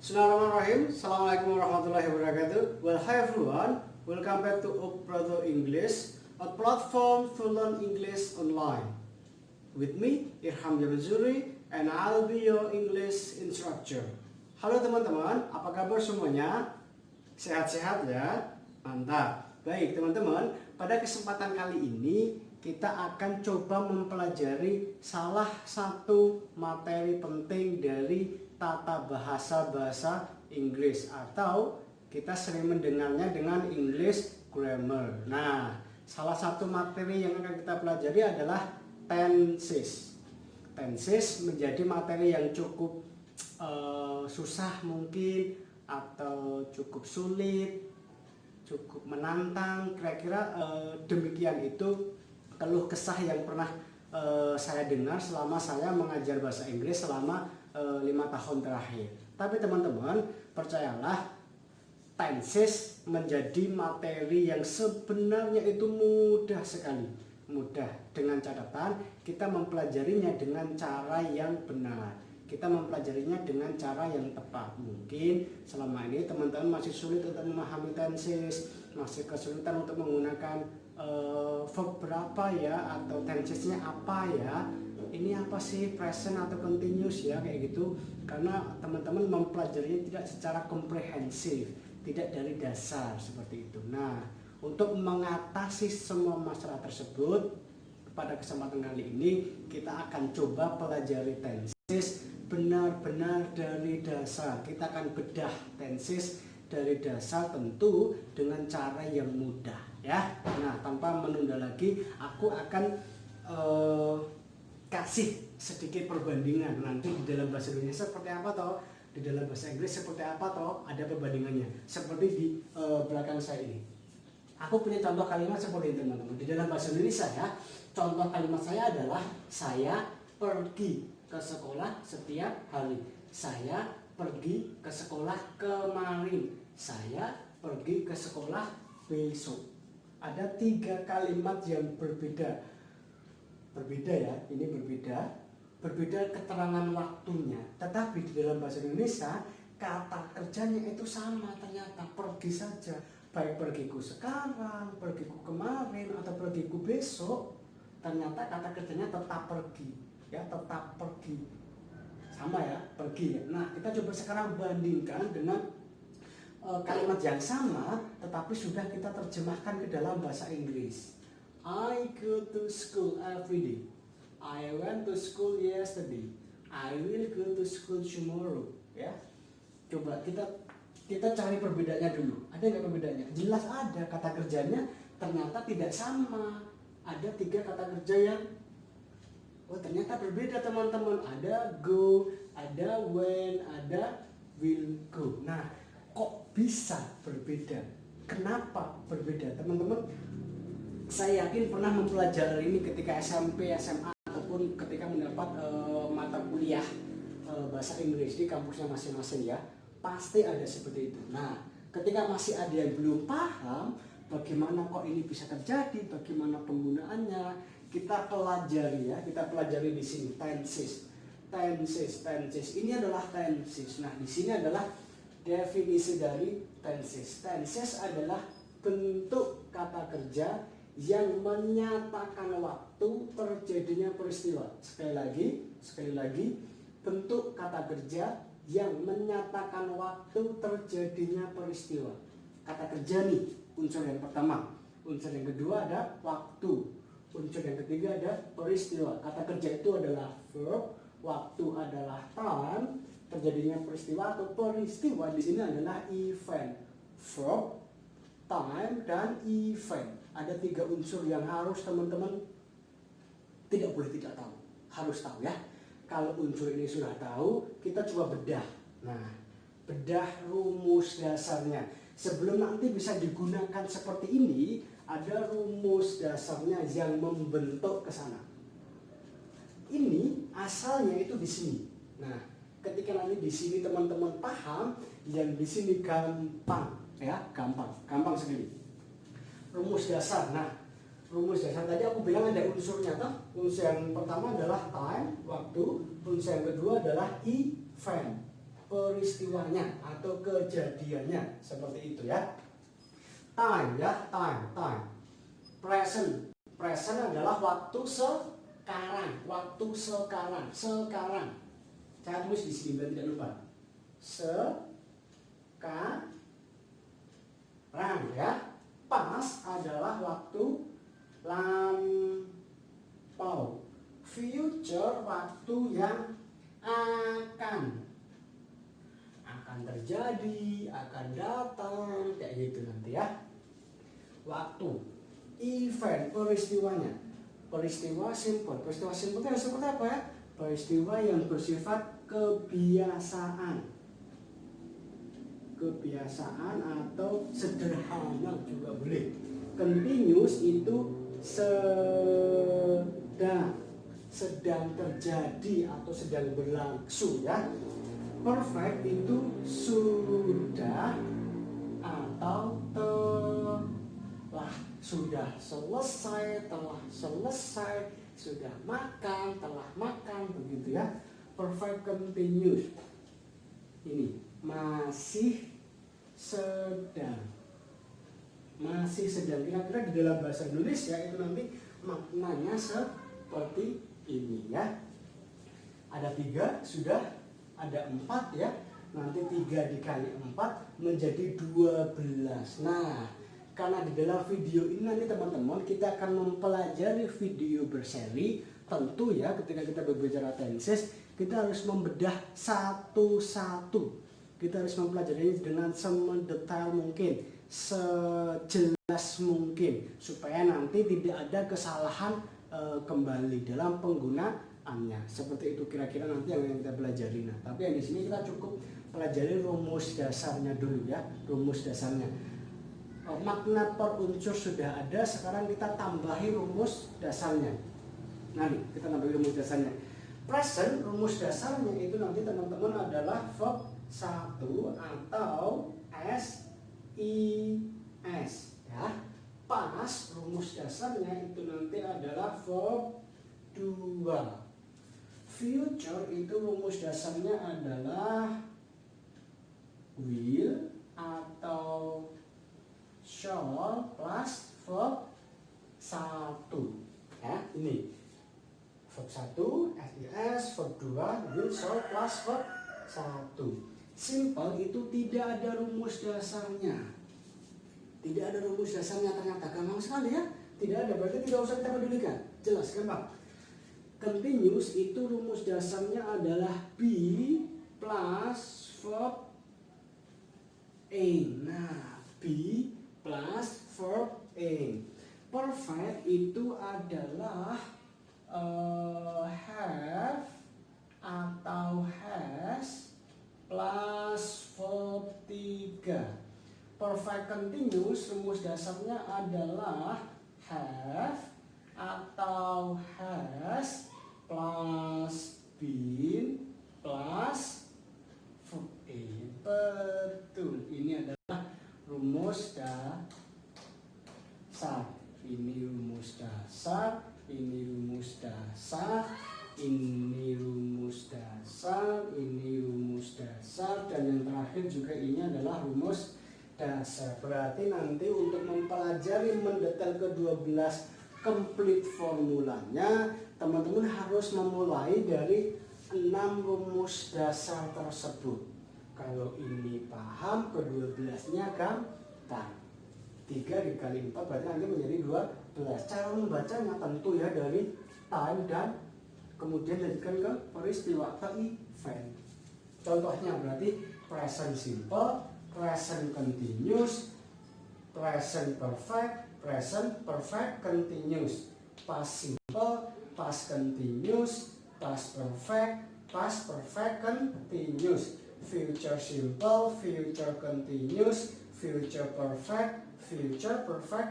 Bismillahirrahmanirrahim. Assalamualaikum warahmatullahi wabarakatuh. Well, hi everyone. Welcome back to Brother English, a platform to learn English online. With me, Irham Yamazuri, and I'll be your English instructor. Halo teman-teman, apa kabar semuanya? Sehat-sehat ya? Mantap. Baik teman-teman, pada kesempatan kali ini kita akan coba mempelajari salah satu materi penting dari tata bahasa Inggris, atau kita sering mendengarnya dengan English grammar. Nah, salah satu materi yang akan kita pelajari adalah tenses. Tenses menjadi materi yang cukup susah mungkin, atau cukup sulit, cukup menantang. Kira-kira demikian itu keluh kesah yang pernah saya dengar selama saya mengajar bahasa Inggris selama 5 tahun terakhir. Tapi teman-teman, percayalah, tenses menjadi materi yang sebenarnya itu mudah sekali. Mudah, dengan catatan kita mempelajarinya dengan cara yang benar. Kita mempelajarinya dengan cara yang tepat. Mungkin selama ini teman-teman masih sulit untuk memahami tenses, masih kesulitan untuk menggunakan verb berapa ya, atau tensesnya apa ya, ini apa sih, present atau continuous ya, kayak gitu. Karena teman-teman mempelajarinya tidak secara komprehensif, tidak dari dasar seperti itu. Nah, untuk mengatasi semua masalah tersebut, pada kesempatan kali ini kita akan coba pelajari tenses benar-benar dari dasar. Kita akan bedah tenses dari dasar, tentu dengan cara yang mudah ya. Nah, tanpa menunda lagi, aku akan kasih sedikit perbandingan nanti di dalam bahasa Indonesia seperti apa toh, di dalam bahasa Inggris seperti apa toh, ada perbandingannya seperti di belakang saya ini. Aku punya contoh kalimat seperti ini teman-teman. Di dalam bahasa Indonesia ya, contoh kalimat saya adalah saya pergi ke sekolah setiap hari. Saya pergi ke sekolah kemarin. Saya pergi ke sekolah besok. Ada 3 kalimat yang berbeda. Berbeda ya, ini berbeda. Berbeda keterangan waktunya. Tetapi di dalam bahasa Indonesia, kata kerjanya itu sama ternyata, pergi saja. Baik pergiku sekarang, pergiku kemarin, atau pergiku besok, ternyata kata kerjanya tetap pergi ya, tetap pergi, sama ya, pergi ya. Nah, kita coba sekarang bandingkan dengan kalimat yang sama tetapi sudah kita terjemahkan ke dalam bahasa Inggris. I go to school every day. I went to school yesterday. I will go to school tomorrow ya. Coba kita cari perbedaannya dulu. Ada nggak perbedaannya? Jelas ada. Kata kerjanya ternyata tidak sama. Ada 3 kata kerja yang ternyata berbeda teman-teman. Ada go, ada when, ada will go. Nah, kok bisa berbeda? Kenapa berbeda teman-teman? Saya yakin pernah mempelajari ini ketika SMP, SMA, ataupun ketika mendapat mata kuliah bahasa Inggris di kampusnya masing-masing ya. Pasti ada seperti itu. Nah, ketika masih ada yang belum paham bagaimana kok ini bisa terjadi, bagaimana penggunaannya, kita pelajari ya. Kita pelajari di sini tenses. Ini adalah tenses. Nah, di sini adalah definisi dari tenses. Tenses adalah bentuk kata kerja yang menyatakan waktu terjadinya peristiwa. Sekali lagi, bentuk kata kerja yang menyatakan waktu terjadinya peristiwa. Kata kerja nih, unsur yang pertama. Unsur yang kedua ada waktu. Unsur yang ketiga ada peristiwa. Kata kerja itu adalah verb, waktu adalah time, terjadinya peristiwa atau peristiwa di sini adalah event. Verb, time, dan event. Ada 3 unsur yang harus teman-teman tidak boleh tidak tahu. Harus tahu ya. Kalau unsur ini sudah tahu, kita coba bedah. Nah, bedah rumus dasarnya. Sebelum nanti bisa digunakan seperti ini, ada rumus dasarnya yang membentuk ke sana. Ini asalnya itu di sini. Nah, ketika nanti di sini teman-teman paham, yang di sini gampang ya, gampang sekali. Rumus dasar. Nah, rumus dasar tadi aku bilang ada unsurnya toh. Unsur yang pertama adalah time, waktu. Unsur yang kedua adalah event. peristiwanya atau kejadiannya, seperti itu ya. Time ya, time. Present adalah waktu sekarang. Saya tulis di sini biar tidak lupa. Sekarang ya. Past adalah waktu lampau. Future waktu yang akan terjadi, akan datang, kayak gitu nanti ya. Waktu, event, peristiwanya. Peristiwa simple itu seperti apa ya? Peristiwa yang bersifat kebiasaan atau sederhana juga boleh. Continuous itu sedang terjadi atau sedang berlangsung ya. Perfect itu sudah atau telah, sudah selesai, sudah makan, telah makan, begitu ya. Perfect continuous ini masih sedang. Kira-kira di dalam bahasa Indonesia itu nanti maknanya seperti ini ya. Ada 3 sudah, ada 4 ya. Nanti 3 dikali 4 menjadi 12. Nah, karena di dalam video ini nanti teman-teman kita akan mempelajari video berseri. Tentu ya ketika kita berbicara tenses kita harus membedah satu-satu. Kita harus mempelajari dengan semendetail mungkin, sejelas mungkin, supaya nanti tidak ada kesalahan kembali dalam penggunaannya. Seperti itu kira-kira nanti yang kita pelajari. Nah, tapi yang di sini kita cukup pelajari rumus dasarnya dulu ya, rumus dasarnya. Makna per unsur sudah ada, sekarang kita tambahi rumus dasarnya. Nah, nih, kita tambahi rumus dasarnya. Present, rumus dasarnya itu nanti teman-teman adalah verb 1 atau SIS ya. Past, rumus dasarnya itu nanti adalah verb 2. Future itu rumus dasarnya adalah will atau shall plus verb 1 ya. Ini verb 1 SIS, verb 2 will, shall plus verb 1. Simple itu tidak ada rumus dasarnya. Ternyata gampang sekali ya. Tidak ada, berarti tidak usah kita pedulikan. Jelas gampang. Continuous itu rumus dasarnya adalah be plus verb aim. Nah, be plus verb aim. Perfect itu adalah have atau has plus verb 3. Perfect continuous rumus dasarnya adalah have atau has plus been plus verb aim. Betul, ini adalah rumus dasar. Ini rumus dasar, ini rumus dasar, ini rumus dasar, ini rumus dasar, dan yang terakhir juga ini adalah rumus dasar. Berarti nanti untuk mempelajari mendetail ke-12 complete formulanya, teman-teman harus memulai dari 6 rumus dasar tersebut. Kalau ini paham, ke-12-nya gampang. 3 dikali 4 berarti nanti menjadi 12. Cara membacanya tentu ya dari time dan kemudian lanjutkan ke peristiwa atau event. Contohnya berarti present simple, present continuous, present perfect, present perfect continuous, past simple, past continuous, past perfect continuous, future simple, future continuous, future perfect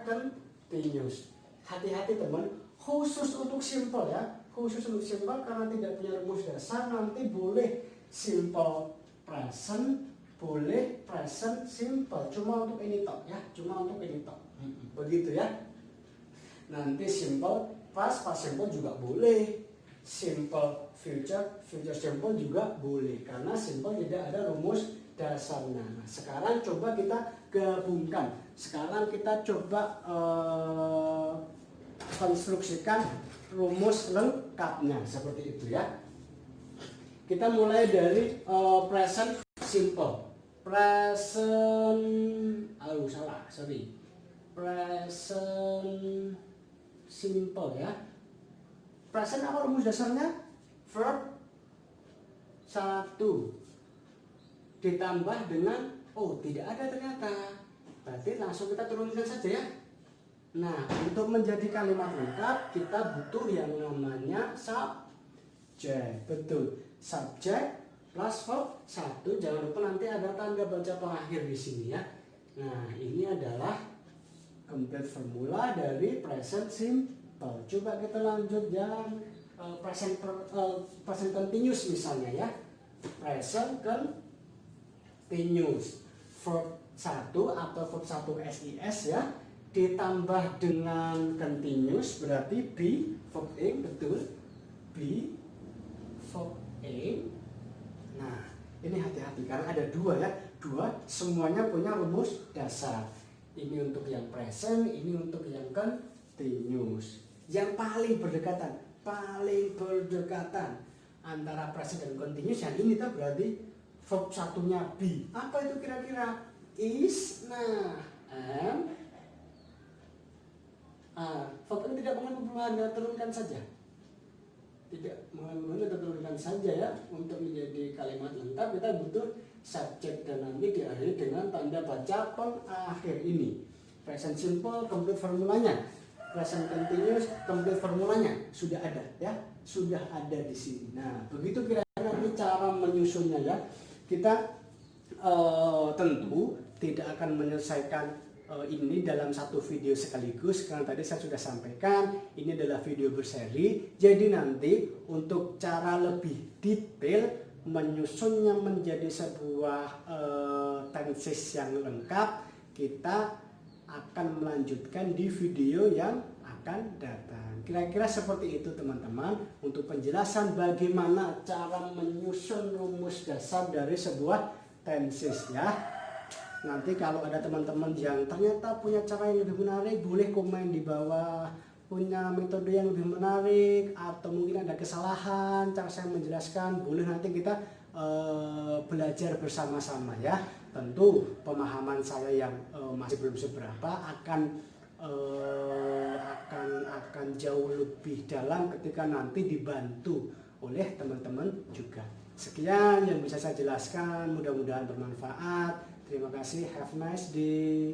continuous. Hati-hati teman, khusus untuk simple ya, karena tidak punya rumus dasar, nanti boleh simple present, boleh present simple, cuma untuk ini tok ya, begitu ya. Nanti simple past simple juga boleh, simple future simple juga boleh karena simple tidak ada rumus dasarnya. Nah, sekarang coba kita gabungkan. Sekarang kita coba konstruksikan rumus lengkapnya seperti itu ya. Kita mulai dari present simple. Present simple ya. Present apa rumus dasarnya? Verb 1 ditambah dengan tidak ada ternyata. Berarti langsung kita turunkan saja ya. Nah, untuk menjadi kalimat lengkap kita butuh yang namanya subject. Betul. Subject plus verb 1. Jangan lupa nanti ada tanda baca pengakhir di sini ya. Nah, ini adalah complete formula dari present simple. Coba kita lanjut yang present continuous misalnya ya. Present continuous. Verb 1 atau verb 1 SIS ya. Ditambah dengan continuous berarti be verb ing, betul. Be verb ing. Nah, ini hati-hati karena ada dua ya. Dua semuanya punya rumus dasar. Ini untuk yang present, ini untuk yang continuous. Yang paling berdekatan antara present dan continuous yang ini tuh berarti verb satunya be. Apa itu kira-kira? Is. Nah, and verb ini tidak mengalami perubahan, turunkan saja. Tidak mengalami perubahan, turunkan saja ya. Untuk menjadi kalimat lengkap kita butuh subjek dan nanti diakhiri dengan tanda baca pengakhir ini. Present simple complete formulanya, present continuous complete formulanya sudah ada ya, sudah ada di sini. Nah, begitu kira-kira nanti cara menyusunnya ya. Kita tentu tidak akan menyelesaikan ini dalam satu video sekaligus karena tadi saya sudah sampaikan ini adalah video berseri. Jadi nanti untuk cara lebih detail menyusunnya menjadi sebuah tenses yang lengkap kita akan melanjutkan di video yang akan datang. Kira-kira seperti itu teman-teman untuk penjelasan bagaimana cara menyusun rumus dasar dari sebuah tenses ya. Nanti kalau ada teman-teman yang ternyata punya cara yang lebih menarik boleh komen di bawah, punya metode yang lebih menarik atau mungkin ada kesalahan cara saya menjelaskan, boleh nanti kita belajar bersama-sama ya. Tentu pemahaman saya yang masih belum seberapa akan jauh lebih dalam ketika nanti dibantu oleh teman-teman juga. Sekian yang bisa saya jelaskan, mudah-mudahan bermanfaat. Terima kasih, have a nice day.